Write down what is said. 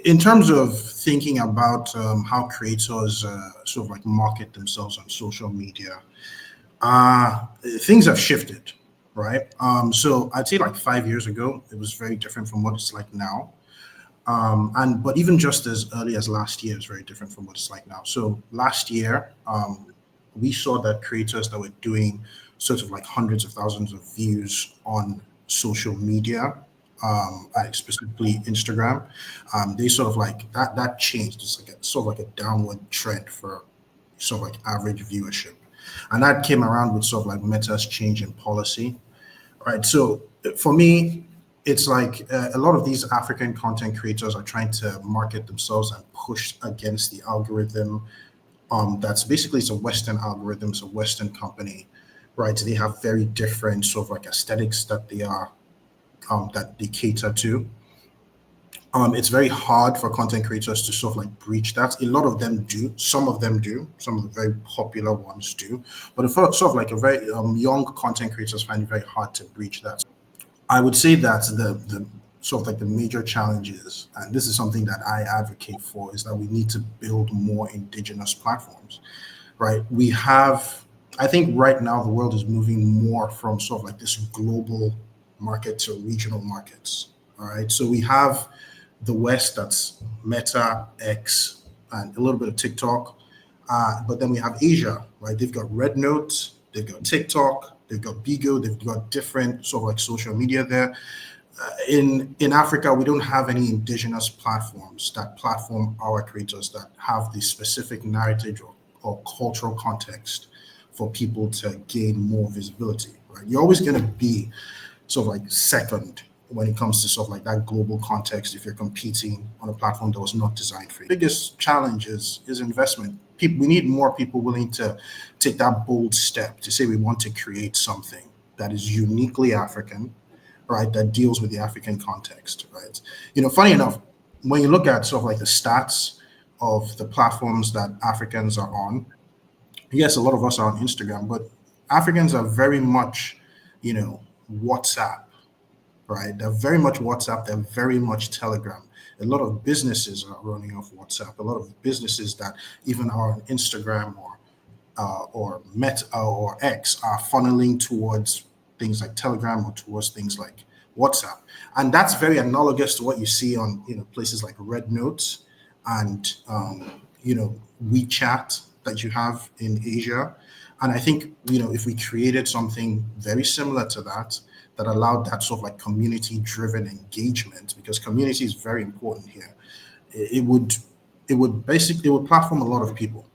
in terms of thinking about how creators sort of like market themselves on social media, uh, things have shifted, right? So I'd say like 5 years ago, it was very different from what it's like now. And but even just as early as last year is very different from what it's like now. So last year, we saw that creators that were doing sort of like hundreds of thousands of views on social media, specifically Instagram, they sort of like that changed. It's like a sort of like a downward trend for sort of like average viewership, and that came around with sort of like Meta's change in policy, right? So for me, it's like a lot of these African content creators are trying to market themselves and push against the algorithm. That's basically it's a Western algorithm, it's a Western company, right? They have very different sort of like aesthetics that they cater to. It's very hard for content creators to sort of like breach that. A lot of them do. Some of them do. Some of the very popular ones do. But for sort of like a very young content creators find it very hard to breach that. I would say that the sort of like the major challenges, and this is something that I advocate for, is that we need to build more indigenous platforms, right? I think right now the world is moving more from sort of like this global market to regional markets. All right. So we have the West, that's Meta, X, and a little bit of TikTok. But then we have Asia, right? They've got Red Note, they've got TikTok, they've got Bigo, they've got different sort of like social media there. In Africa, we don't have any indigenous platforms that platform our creators that have the specific narrative or cultural context for people to gain more visibility. Right? You're always going to be sort of like second when it comes to sort of like that global context if you're competing on a platform that was not designed for you. The biggest challenge is investment. We need more people willing to take that bold step to say we want to create something that is uniquely African, right? That deals with the African context, right? Funny enough, when you look at sort of like the stats of the platforms that Africans are on, yes, a lot of us are on Instagram, but Africans are very much, WhatsApp, right? They're very much WhatsApp, they're very much Telegram. A lot of businesses are running off WhatsApp. A lot of businesses that even are on Instagram or Meta or X are funneling towards things like Telegram or towards things like WhatsApp. And that's very analogous to what you see on places like Red Notes and WeChat that you have in Asia. And I think if we created something very similar to that that allowed that sort of like community driven engagement, because community is very important here, it would platform a lot of people,